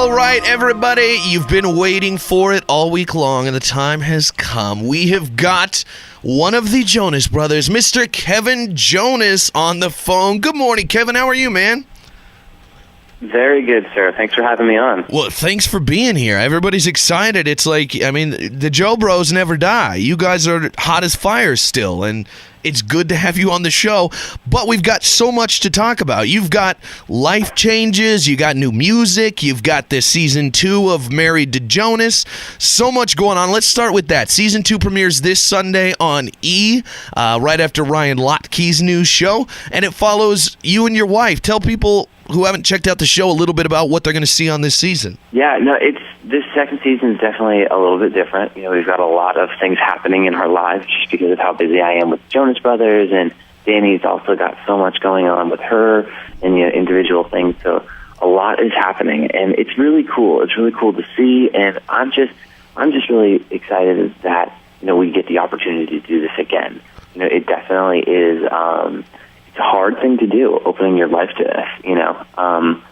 All right, everybody, you've been waiting for it all week long, and the time has come. We have got one of the Jonas Brothers, Mr. Kevin Jonas, on the phone. Good morning, Kevin. How are you, man? Very good, sir. Thanks for having me on. Well, thanks for being here. Everybody's excited. It's like, I mean, the Joe Bros never die. You guys are hot as fire still, and it's good to have you on the show. But we've got so much to talk about. You've got life changes. You got new music. You've got this season 2 of Married to Jonas. So much going on. Let's start with that. Season 2 premieres this Sunday on E, right after Ryan Lochtke's new show, and it follows you and your wife. Tell people who haven't checked out the show a little bit about what they're going to see on this season. Yeah, no, this second season is definitely a little bit different. You know, we've got a lot of things happening in our lives just because of how busy I am with Jonas Brothers, and Danny's also got so much going on with her and, you know, individual things. So a lot is happening, and it's really cool. It's really cool to see, and I'm just really excited that, you know, we get the opportunity to do this again. You know, it definitely is. It's a hard thing to do, opening your life to this, you know, and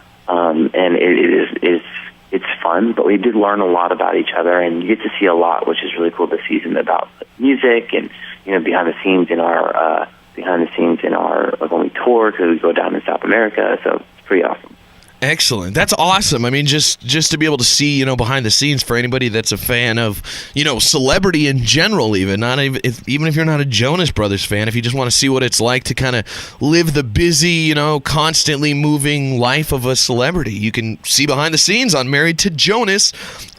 it's fun, but we did learn a lot about each other, and you get to see a lot, which is really cool this season, about music and, you know, behind the scenes in our like when we tour, because we go down in South America, so it's pretty awesome. Excellent. That's awesome. I mean, just to be able to see, you know, behind the scenes for anybody that's a fan of, you know, celebrity in general, even if you're not a Jonas Brothers fan, if you just want to see what it's like to kind of live the busy, you know, constantly moving life of a celebrity, you can see behind the scenes on Married to Jonas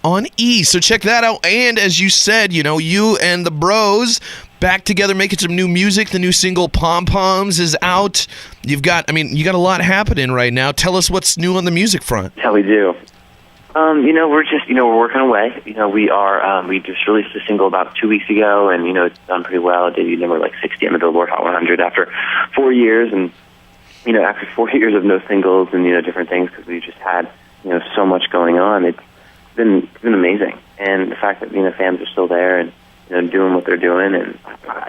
on E. So check that out. And as you said, you know, you and the bros back together making some new music. The new single Pom Poms is out. You got a lot happening right now. Tell us what's new on the music front. Yeah, we do. You know, we're working away. You know, we just released a single about 2 weeks ago, and, you know, it's done pretty well. It debuted number like 60 on the Billboard Hot 100 after 4 years, and, you know, after 4 years of no singles and, you know, different things, because we just had, you know, so much going on. It's been amazing, and the fact that, you know, fans are still there and, you know, doing what they're doing, and,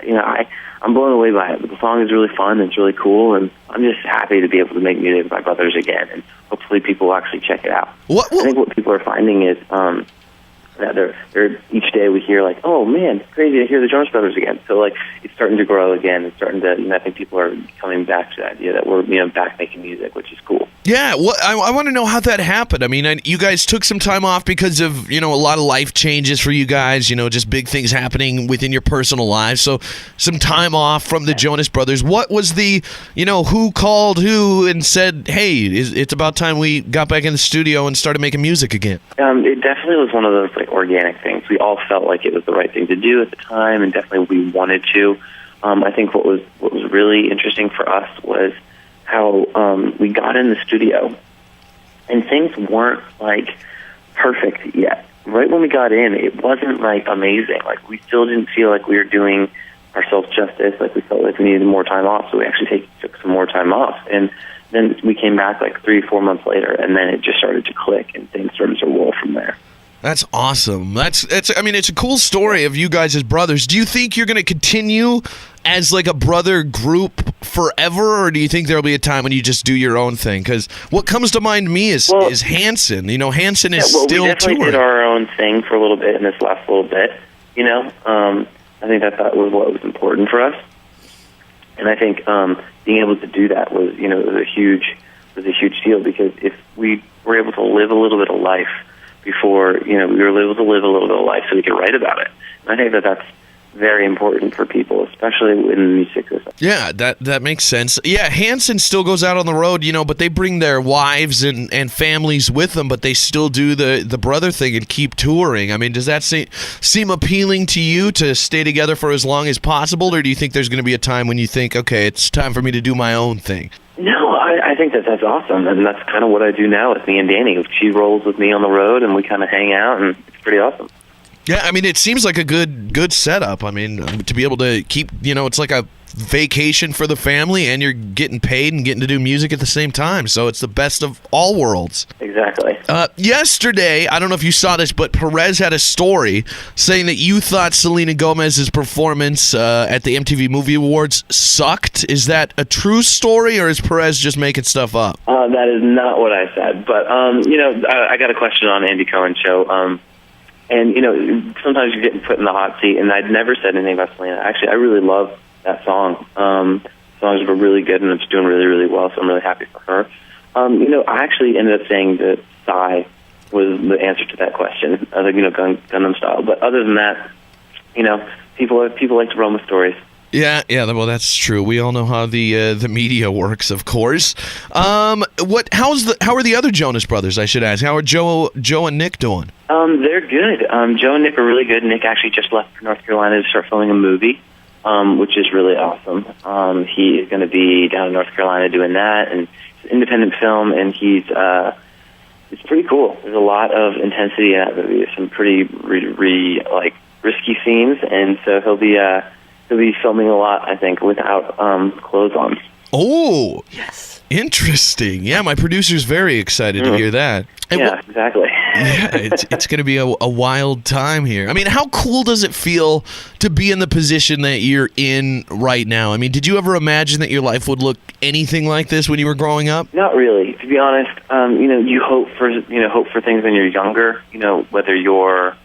you know, I'm blown away by it. But the song is really fun, it's really cool, and I'm just happy to be able to make music with my brothers again, and hopefully people will actually check it out. I think what people are finding is that they're each day we hear, like, oh man, it's crazy to hear the Jonas Brothers again. So, like, it's starting to grow again. It's starting to, you know, I think people are coming back to the idea that we're, you know, back making music, which is cool. Yeah, well, I want to know how that happened. I mean, you guys took some time off because of, you know, a lot of life changes for you guys, you know, just big things happening within your personal lives. So some time off from the Jonas Brothers. What was the, you know, who called who and said, hey, it's about time we got back in the studio and started making music again? It definitely was one of those, like, organic things. We all felt like it was the right thing to do at the time, and definitely we wanted to. I think what was really interesting for us was how we got in the studio, and things weren't, like, perfect yet. Right when we got in, it wasn't, like, amazing. Like, we still didn't feel like we were doing ourselves justice. Like, we felt like we needed more time off, so we actually took some more time off. And then we came back, like, 3-4 months later, and then it just started to click, and things started to roll from there. That's awesome. I mean, it's a cool story of you guys as brothers. Do you think you're going to continue as, like, a brother group forever, or do you think there'll be a time when you just do your own thing? Because what comes to mind to me is Hanson. You know, Hanson is still touring. We definitely did our own thing for a little bit in this last little bit, you know. I think that was what was important for us. And I think being able to do that was, you know, was a huge deal, because if we were able to live a little bit of life before, you know, we were able to live a little bit of life so we could write about it. And I think that that's very important for people, especially in the music business. Yeah, that makes sense. Yeah, Hanson still goes out on the road, you know, but they bring their wives and families with them, but they still do the brother thing and keep touring. I mean, does that seem appealing to you, to stay together for as long as possible, or do you think there's going to be a time when you think, okay, it's time for me to do my own thing? No, I think that's awesome, and that's kind of what I do now with me and Danny. She rolls with me on the road, and we kind of hang out, and it's pretty awesome. Yeah, I mean, it seems like a good setup. I mean, to be able to keep, you know, it's like a vacation for the family, and you're getting paid and getting to do music at the same time. So it's the best of all worlds. Exactly. Yesterday, I don't know if you saw this, but Perez had a story saying that you thought Selena Gomez's performance at the MTV Movie Awards sucked. Is that a true story, or is Perez just making stuff up? That is not what I said. But, I got a question on Andy Cohen's show. And, sometimes you're getting put in the hot seat, and I'd never said anything about Selena. Actually, I really love that song. Songs were really good, and it's doing really, really well, so I'm really happy for her. I actually ended up saying that Psy was the answer to that question, Gundam Style. But other than that, people like to run with stories. Yeah, well, that's true. We all know how the media works, of course. How are the other Jonas Brothers, I should ask? How are Joe and Nick doing? They're good. Joe and Nick are really good. Nick actually just left for North Carolina to start filming a movie, which is really awesome. He is going to be down in North Carolina doing that, and it's an independent film, and it's pretty cool. There's a lot of intensity in that movie. There's some pretty risky scenes, and so he'll be filming a lot, I think, without clothes on. Oh, yes. Interesting. Yeah, my producer's very excited to hear that. And exactly. Yeah, it's going to be a wild time here. I mean, how cool does it feel to be in the position that you're in right now? I mean, did you ever imagine that your life would look anything like this when you were growing up? Not really, to be honest. You hope for things when you're younger. Whether you're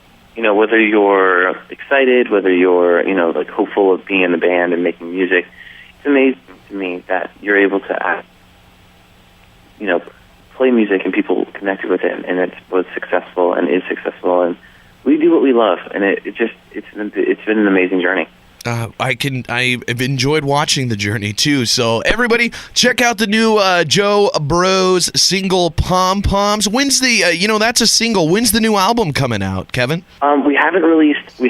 excited, whether you're hopeful of being in the band and making music. It's amazing to me that you're able to play music and people connected with it, and it was successful and is successful, and we do what we love, and it's been an amazing journey. I've enjoyed watching the journey too. So everybody, check out the new Joe Bros single "Pom Poms." When's that's a single? When's the new album coming out, Kevin? We haven't released a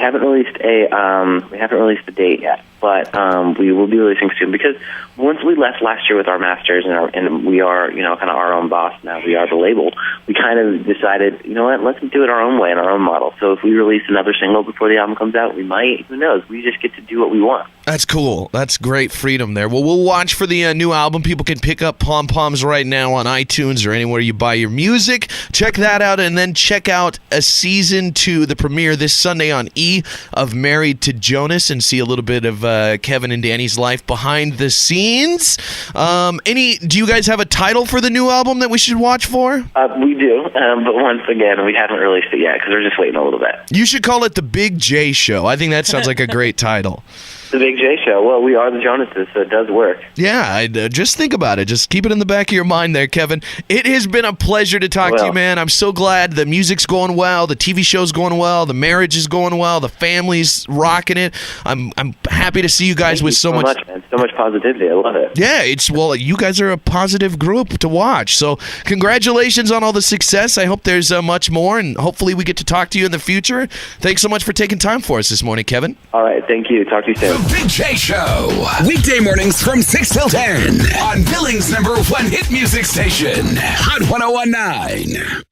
date yet, but we will be releasing soon, because once we left last year with our masters and we are kind of our own boss now. We are the label. We kind of decided, let's do it our own way and our own model. So if we release another single before the album comes out, we might. Who knows? We just get to do what we want. That's cool. That's great freedom there. Well, we'll watch for the new album. People can pick up Pom Poms right now on iTunes or anywhere you buy your music. Check that out, and then check out a season 2, the premiere this Sunday on E! Of Married to Jonas, and see a little bit of Kevin and Danny's life behind the scenes. Do you guys have a title for the new album that we should watch for? We do, but once again, we haven't released it yet because we're just waiting a little bit. You should call it The Big J Show. I think that sounds like a great title. The Big J Show. Well, we are the Jonases, so it does work. Yeah, just think about it. Just keep it in the back of your mind there, Kevin. It has been a pleasure to talk to you, man. I'm so glad the music's going well, the TV show's going well, the marriage is going well, the family's rocking it. I'm happy to see you guys with so much, man. So much positivity. I love it. Yeah, you guys are a positive group to watch. So congratulations on all the success. I hope there's much more, and hopefully we get to talk to you in the future. Thanks so much for taking time for us this morning, Kevin. All right, thank you. Talk to you soon. The Big J Show. Weekday mornings from 6 till 10 on Billings' #1 hit music station, Hot 101.9.